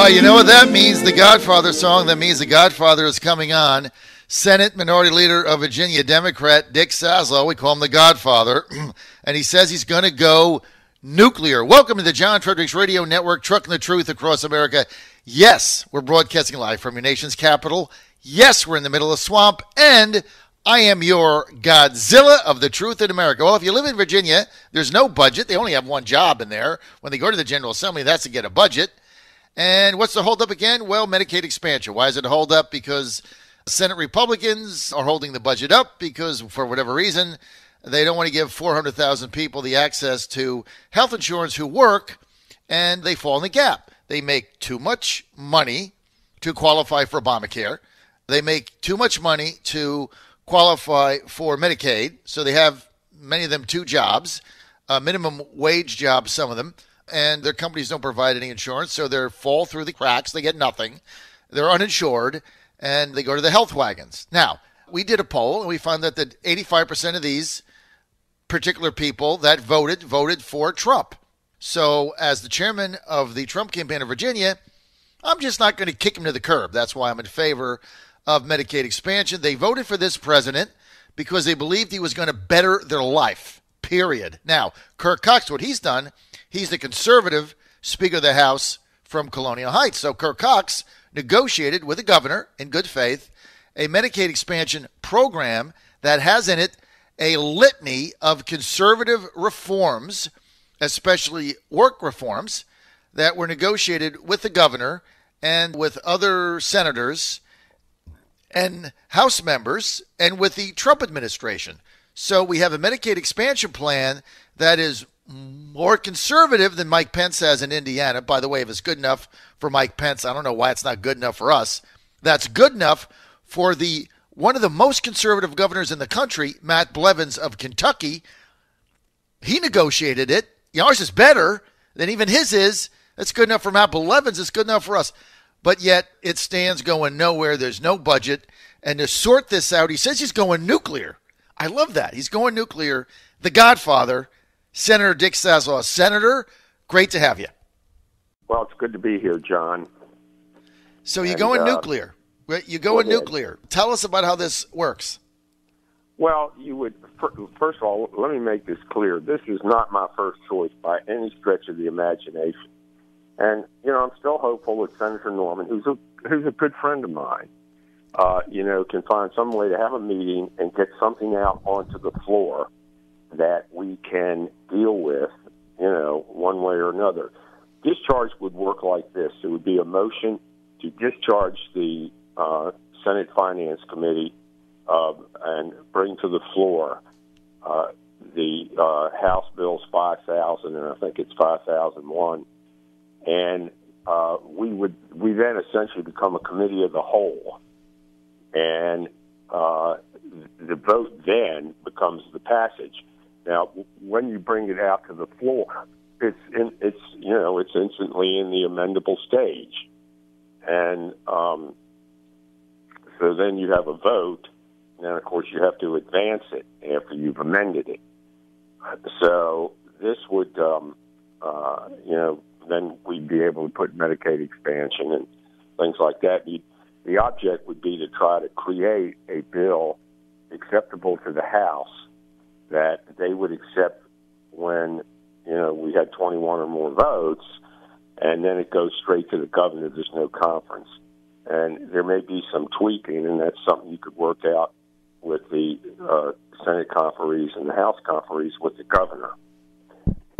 You know what that means? The Godfather song. That means the Godfather is coming on. Senate Minority Leader of Virginia, Democrat Dick Saslaw. We call him the Godfather. And he says he's going to go nuclear. Welcome to the John Fredericks Radio Network, trucking the truth across America. Yes, we're broadcasting live from your nation's capital. Yes, we're in the middle of swamp. And I am your Godzilla of the truth in America. Well, if you live in Virginia, there's no budget. They only have one job in there. When they go to the General Assembly, that's to get a budget. And what's the holdup again? Well, Medicaid expansion. Why is it a holdup? Because Senate Republicans are holding the budget up because, for whatever reason, they don't want to give 400,000 people the access to health insurance who work, and they fall in the gap. They make too much money to qualify for Obamacare. They make too much money to qualify for Medicaid, so they have, many of them, two jobs, minimum wage jobs, some of them, and their companies don't provide any insurance, so they fall through the cracks. They get nothing. They're uninsured, and they go to the health wagons. Now, we did a poll, and we found that 85% of these particular people that voted for Trump. So as the chairman of the Trump campaign in Virginia, I'm just not going to kick him to the curb. That's why I'm in favor of Medicaid expansion. They voted for this president because they believed he was going to better their life, period. Now, Kirk Cox, what he's done, he's the conservative Speaker of the House from Colonial Heights. So Kirk Cox negotiated with the governor, in good faith, a Medicaid expansion program that has in it a litany of conservative reforms, especially work reforms, that were negotiated with the governor and with other senators and House members and with the Trump administration. So we have a Medicaid expansion plan that is more conservative than Mike Pence has in Indiana. By the way, if it's good enough for Mike Pence, I don't know why it's not good enough for us. That's good enough for one of the most conservative governors in the country, Matt Blevins of Kentucky. He negotiated it. Ours is better than even his is. That's good enough for Matt Blevins. It's good enough for us. But yet it stands going nowhere. There's no budget. And to sort this out, he says he's going nuclear. I love that. He's going nuclear. The Godfather, Senator Dick Saslaw. Senator, great to have you. Well, it's good to be here, John. So you're going nuclear. You're going nuclear. Tell us about how this works. Well, first of all, let me make this clear. This is not my first choice by any stretch of the imagination. And, I'm still hopeful that Senator Norman, who's a good friend of mine, can find some way to have a meeting and get something out onto the floor that we can deal with, one way or another. Discharge would work like this. It would be a motion to discharge the Senate Finance Committee and bring to the floor the House Bills 5000 and I think it's 5001. And we then essentially become a committee of the whole. And the vote then becomes the passage. Now, when you bring it out to the floor, it's instantly in the amendable stage. And so then you have a vote, and then, of course, you have to advance it after you've amended it. So this would, then we'd be able to put Medicaid expansion and things like that. The object would be to try to create a bill acceptable to the House that they would accept when, we had 21 or more votes, and then it goes straight to the governor. There's no conference. And there may be some tweaking, and that's something you could work out with the Senate conferees and the House conferees with the governor.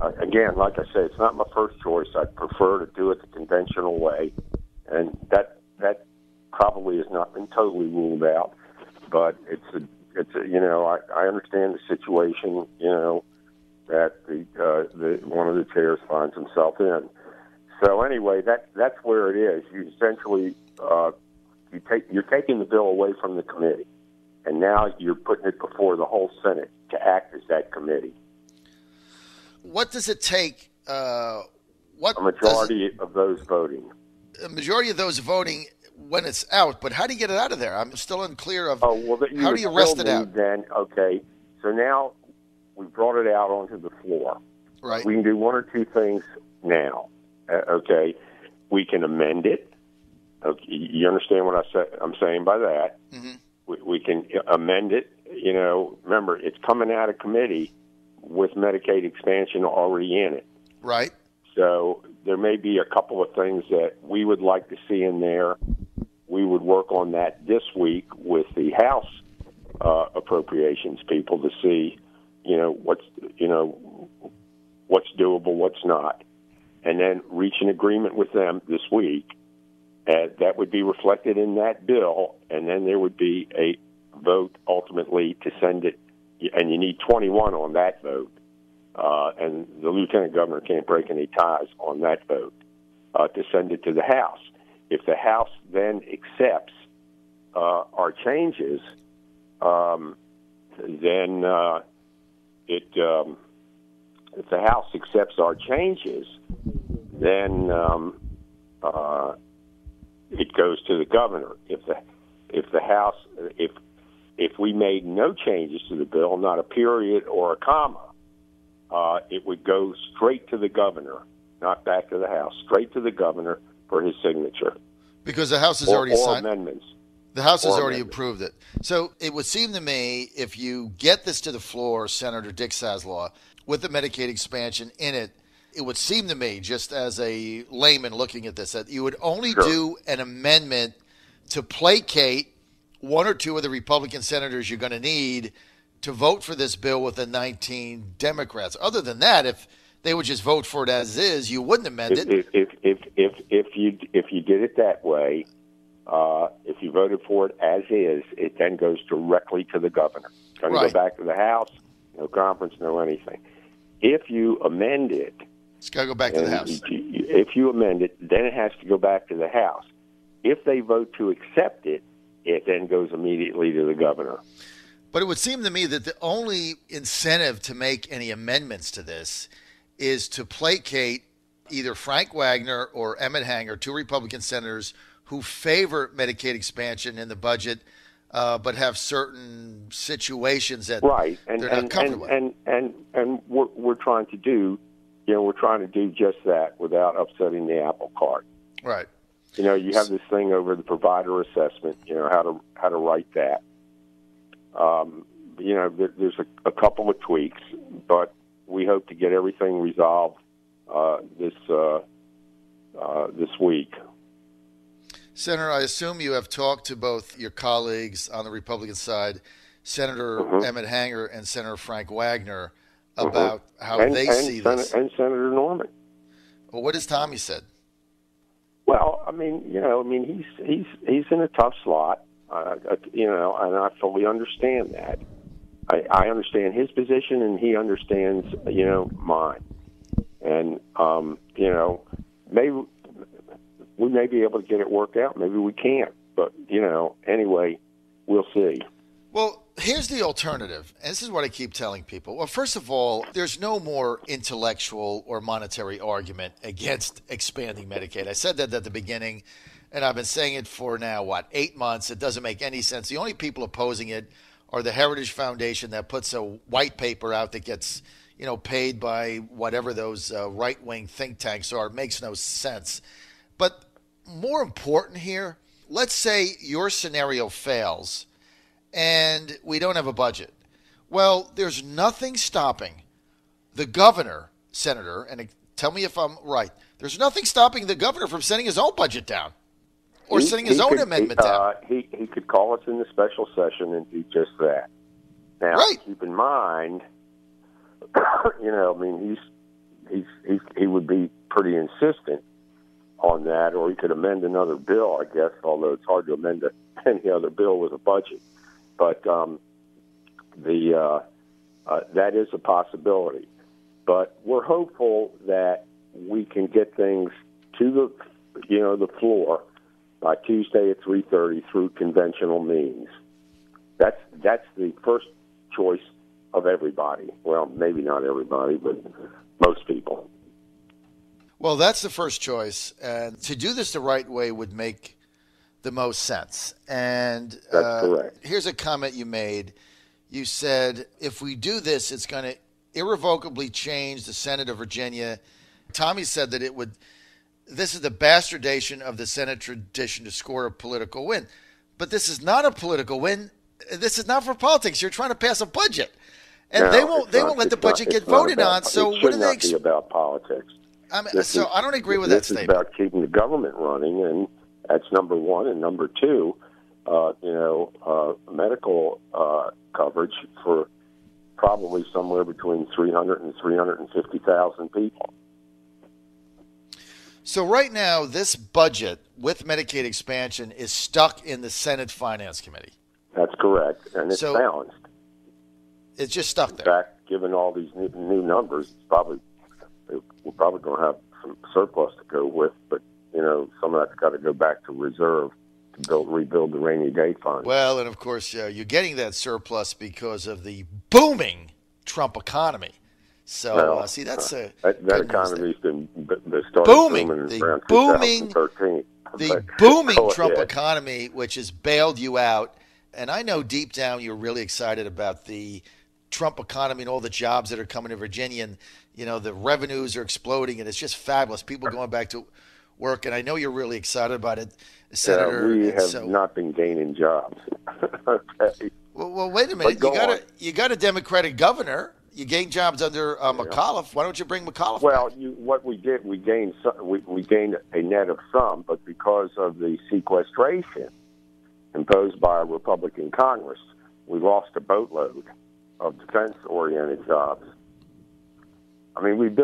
Again, like I said, it's not my first choice. I'd prefer to do it the conventional way, and that probably has not been totally ruled out. But I understand the situation, that the one of the chairs finds himself in. So anyway, that's where it is. You essentially you're taking the bill away from the committee, and now you're putting it before the whole Senate to act as that committee. What does it take? A majority of those voting. A majority of those voting when it's out, but how do you get it out of there? I'm still unclear of how do you wrest it out? Then, okay, so now we brought it out onto the floor. Right. We can do one or two things now. Okay. We can amend it. Okay, you understand what I'm saying by that? Mm-hmm. We can amend it. Remember, it's coming out of committee with Medicaid expansion already in it. Right. So there may be a couple of things that we would like to see in there. We would work on that this week with the House appropriations people to see, what's doable, what's not, and then reach an agreement with them this week. That would be reflected in that bill, and then there would be a vote ultimately to send it, and you need 21 on that vote, and the lieutenant governor can't break any ties on that vote to send it to the House. If the House then accepts our changes, then if the House accepts our changes, then it goes to the governor. If the House, if we made no changes to the bill, not a period or a comma, it would go straight to the governor, not back to the House, straight to the governor for his signature. Because the House has already signed amendments. The House has already approved it. So it would seem to me, if you get this to the floor, Senator Dick Saslaw, with the Medicaid expansion in it, it would seem to me, just as a layman looking at this, that you would only do an amendment to placate one or two of the Republican senators you're going to need to vote for this bill with the 19 Democrats. Other than that, if they would just vote for it as is, you wouldn't amend it. If you did it that way, if you voted for it as is, it then goes directly to the governor. It's going to go back to the House, no conference, no anything. If you amend it, it's got to go back to the House. If you amend it, then it has to go back to the House. If they vote to accept it, it then goes immediately to the governor. But it would seem to me that the only incentive to make any amendments to this is to placate either Frank Wagner or Emmett Hanger, two Republican senators who favor Medicaid expansion in the budget, but have certain situations that they're not comfortable with. And we're trying to do, we're trying to do just that without upsetting the apple cart. Right. You have this thing over the provider assessment. How to write that. There's a couple of tweaks, but we hope to get everything resolved this week. Senator, I assume you have talked to both your colleagues on the Republican side, Senator Emmett Hanger and Senator Frank Wagner, about how they see this. And Senator Norman. Well, what has Tommy said? Well, he's in a tough slot, and I fully understand that. I understand his position, and he understands, mine. And, maybe we may be able to get it worked out. Maybe we can't. But, anyway, we'll see. Well, here's the alternative, and this is what I keep telling people. Well, first of all, there's no more intellectual or monetary argument against expanding Medicaid. I said that at the beginning, and I've been saying it for now, 8 months. It doesn't make any sense. The only people opposing it are the Heritage Foundation that puts a white paper out that gets, paid by whatever those right-wing think tanks are. It makes no sense. But more important here, let's say your scenario fails and we don't have a budget. Well, there's nothing stopping the governor, Senator, and tell me if I'm right, there's nothing stopping the governor from sending his own budget down or sending his own amendment down. He could call us in the special session and do just that. Now, keep in mind, he would be pretty insistent on that, or he could amend another bill, I guess, although it's hard to amend any other bill with a budget. But that is a possibility. But we're hopeful that we can get things to the floor by Tuesday at 3:30 through conventional means. That's the first choice of everybody. Well, maybe not everybody, but most people. Well, that's the first choice, and to do this the right way would make the most sense. And that's correct. Here's a comment you made. You said, if we do this, it's going to irrevocably change the Senate of Virginia. Tommy said that it would this is the bastardization of the Senate tradition to score a political win. But this is not a political win. This is not for politics. You're trying to pass a budget. And they won't let the budget get voted on. So what do they be about politics? I don't agree with that statement. This is about keeping the government running, and that's number one. And number two, medical coverage for probably somewhere between 300 and 350,000 people. So right now, this budget with Medicaid expansion is stuck in the Senate Finance Committee. That's correct, and it's balanced. It's just stuck there. In fact, given all these new numbers, we're probably going to have some surplus to go with, but some of that's got to go back to reserve to rebuild the rainy day fund. Well, and of course, you're getting that surplus because of the booming Trump economy. So, that's that economy's been started booming. Around 2013. The booming Trump economy, which has bailed you out. And I know deep down you're really excited about the Trump economy and all the jobs that are coming to Virginia. And, the revenues are exploding, and it's just fabulous. People going back to work, and I know you're really excited about it, Senator. We have not been gaining jobs. Okay. Well, wait a minute. You got a Democratic governor. You gained jobs under McAuliffe. Why don't you bring McAuliffe back? What we did, we gained a net of some, but because of the sequestration imposed by a Republican Congress, we lost a boatload of defense-oriented jobs. I mean,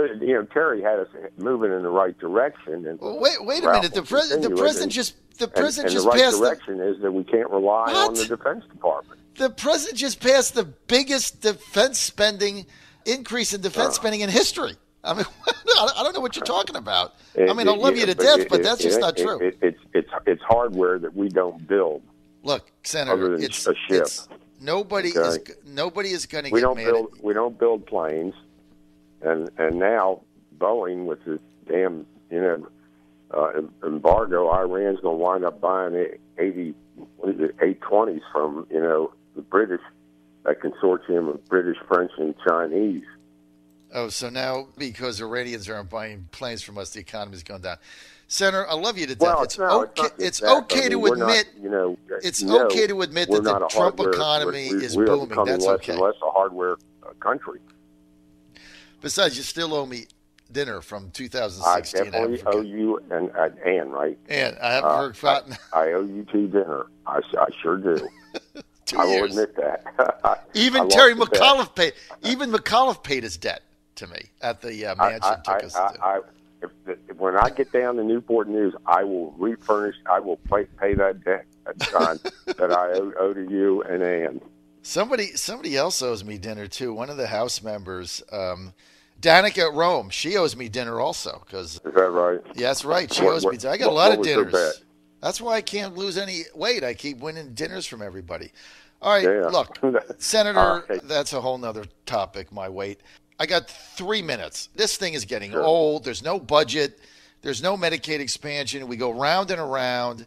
Terry had us moving in the right direction. And wait a minute. The president just passed. The right direction is that we can't rely on the Defense Department. The president just passed the biggest defense spending increase in defense spending in history. I mean, I don't know what you're talking about. I love you to death, but that's just not true. It's hardware that we don't build. Look, Senator, it's a ship. Nobody is going to get mad. We don't build planes, and now Boeing with this damn embargo, Iran's going to wind up buying 820s from the British, that consortium of British, French, and Chinese. Oh, so now because Iranians aren't buying planes from us, the economy's going down. Senator, I love you to death. It's okay to admit that the Trump economy is booming. That's okay. Less a hardware country. Besides, you still owe me dinner from 2016. I definitely owe you and Ann, right? Ann, I haven't forgotten. I owe you 2 dinner. I sure do. 2 I years. will admit that. Even Terry McAuliffe paid. Even McAuliffe paid his debt to me at the mansion. When I get down to Newport News, I will refurnish. I will pay that debt, John, that I owe to you and Ann. Somebody else owes me dinner too. One of the House members, Danica at Rome, she owes me dinner also. Is that right? Yeah, that's right. She owes me. I got a lot of dinners. That's why I can't lose any weight. I keep winning dinners from everybody. All right, look, Senator, that's a whole nother topic, my weight. I got 3 minutes. This thing is getting old. There's no budget. There's no Medicaid expansion. We go round and around.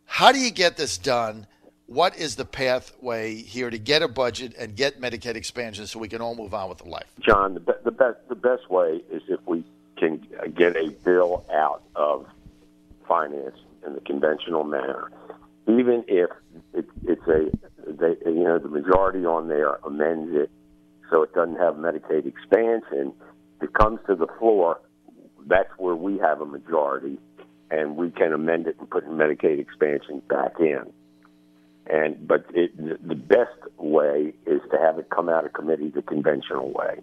How do you get this done? What is the pathway here to get a budget and get Medicaid expansion so we can all move on with the life? John, the best way is if we can get a bill out of finance in the conventional manner. Even if the majority on there amends it so it doesn't have Medicaid expansion, it comes to the floor, that's where we have a majority, and we can amend it and put Medicaid expansion back in. But the best way is to have it come out of committee the conventional way.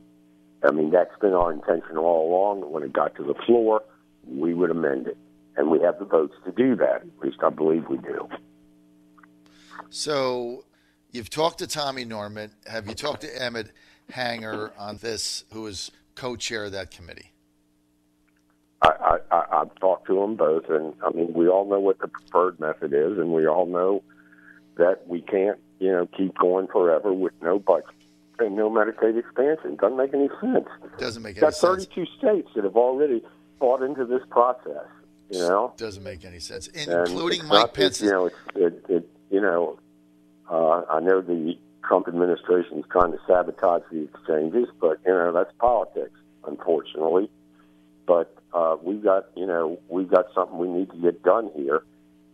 I mean, that's been our intention all along. When it got to the floor, we would amend it. And we have the votes to do that. At least I believe we do. So you've talked to Tommy Norman. Have you talked to Emmett Hanger on this, who is co-chair of that committee? I've talked to them both. And, I mean, we all know what the preferred method is, and we all know that we can't, keep going forever with no budget and no Medicaid expansion. Doesn't make any sense. Doesn't make any sense. Got 32 states that have already bought into this process. Doesn't make any sense, including Mike Pence. I know the Trump administration is trying to sabotage the exchanges, but that's politics, unfortunately. but we've got something we need to get done here.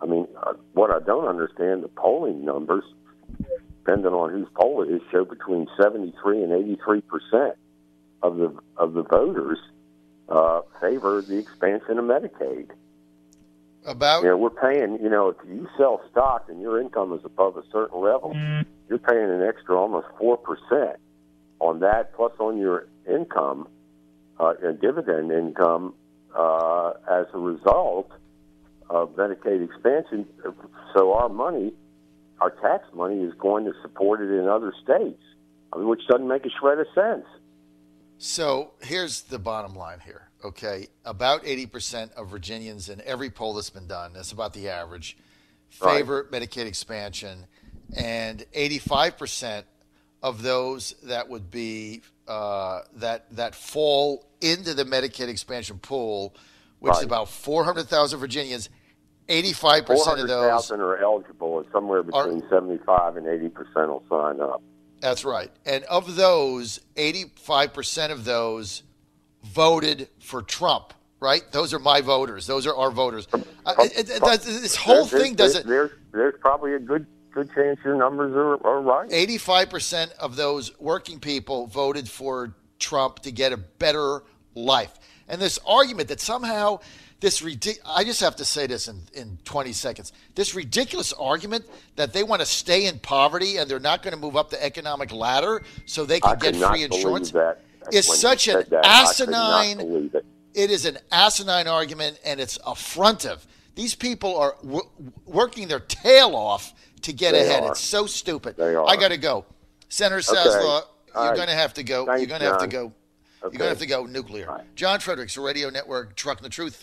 I mean, what I don't understand, the polling numbers, depending on whose poll it is, show between 73 and 83% of the voters favor the expansion of Medicaid. We're paying, if you sell stock and your income is above a certain level, you're paying an extra almost 4% on that, plus on your income, and dividend income, as a result of Medicaid expansion. So our tax money is going to support it in other states, which doesn't make a shred of sense. So here's the bottom line here, okay? About 80% of Virginians in every poll that's been done, that's about the average, favor Medicaid expansion, and 85% of those that would be that fall into the Medicaid expansion pool, which is about 400,000 Virginians, 85% of those 400,000 are eligible, and somewhere between 75 and 80% will sign up. That's right. And of those, 85% of those voted for Trump, right? Those are my voters. Those are our voters. This whole thing doesn't... There's probably a good chance your numbers are right. 85% of those working people voted for Trump to get a better life. And this argument that somehow... I just have to say this in 20 seconds. This ridiculous argument that they want to stay in poverty and they're not going to move up the economic ladder so they can get free insurance is such an asinine. It is an asinine argument, and it's affrontive. These people are working their tail off to get ahead. It's so stupid. I got to go. Senator Saslaw, you're going to have to go. You're going to have to go. You're going to have to go nuclear. John Fredericks Radio Network, Trucking the Truth.